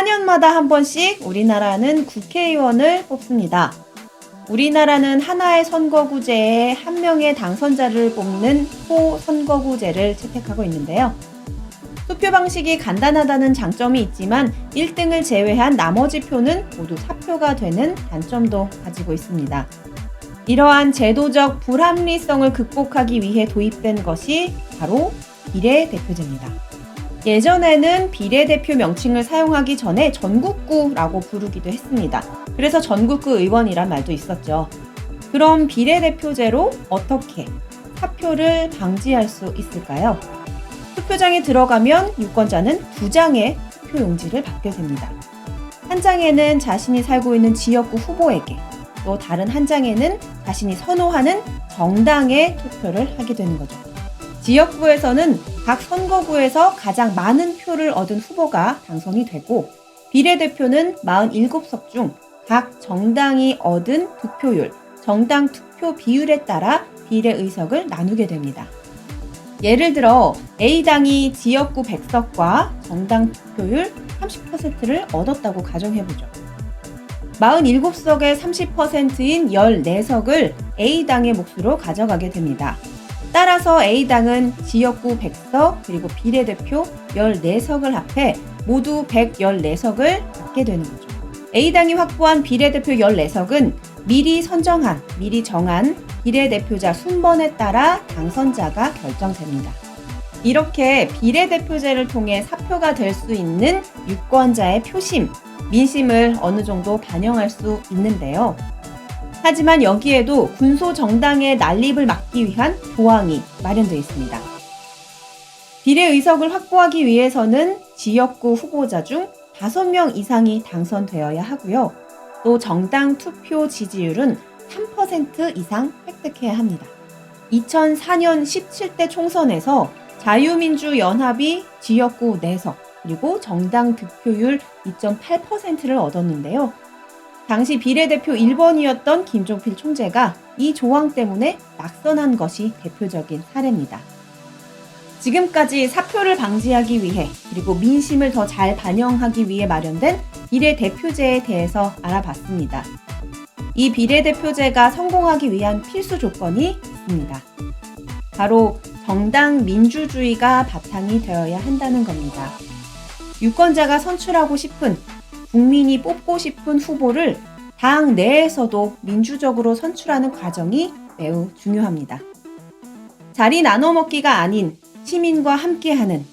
4년마다 한 번씩 우리나라는 국회의원을 뽑습니다. 우리나라는 하나의 선거구제에 한 명의 당선자를 뽑는 소선거구제를 채택하고 있는데요. 투표 방식이 간단하다는 장점이 있지만 1등을 제외한 나머지 표는 모두 사표가 되는 단점도 가지고 있습니다. 이러한 제도적 불합리성을 극복하기 위해 도입된 것이 바로 비례대표제입니다. 예전에는 비례대표 명칭을 사용하기 전에 전국구라고 부르기도 했습니다. 그래서 전국구 의원이란 말도 있었죠. 그럼 비례대표제로 어떻게 사표를 방지할 수 있을까요? 투표장에 들어가면 유권자는 2장의 투표용지를 받게 됩니다. 한 장에는 자신이 살고 있는 지역구 후보에게, 또 다른 한 장에는 자신이 선호하는 정당에 투표를 하게 되는 거죠. 지역구에서는 각 선거구에서 가장 많은 표를 얻은 후보가 당선이 되고, 비례대표는 47석 중 각 정당이 얻은 득표율, 정당 투표 비율에 따라 비례의석을 나누게 됩니다. 예를 들어 A당이 지역구 100석과 정당 투표율 30%를 얻었다고 가정해보죠. 47석의 30%인 14석을 A당의 몫으로 가져가게 됩니다. 따라서 A당은 지역구 100석 그리고 비례대표 14석을 합해 모두 114석을 갖게 되는 거죠. A당이 확보한 비례대표 14석은 미리 정한 비례대표자 순번에 따라 당선자가 결정됩니다. 이렇게 비례대표제를 통해 사표가 될 수 있는 유권자의 표심, 민심을 어느 정도 반영할 수 있는데요. 하지만 여기에도 군소정당의 난립을 막기 위한 조항이 마련되어 있습니다. 비례의석을 확보하기 위해서는 지역구 후보자 중 5명 이상이 당선되어야 하고요. 또 정당 투표 지지율은 3% 이상 획득해야 합니다. 2004년 17대 총선에서 자유민주연합이 지역구 4석 그리고 정당 득표율 2.8%를 얻었는데요. 당시 비례대표 1번이었던 김종필 총재가 이 조항 때문에 낙선한 것이 대표적인 사례입니다. 지금까지 사표를 방지하기 위해 그리고 민심을 더 잘 반영하기 위해 마련된 비례대표제에 대해서 알아봤습니다. 이 비례대표제가 성공하기 위한 필수 조건이 있습니다. 바로 정당 민주주의가 바탕이 되어야 한다는 겁니다. 유권자가 선출하고 싶은, 국민이 뽑고 싶은 후보를 당 내에서도 민주적으로 선출하는 과정이 매우 중요합니다. 자리 나눠먹기가 아닌 시민과 함께하는,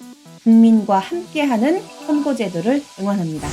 국민과 함께하는 선거제도를 응원합니다.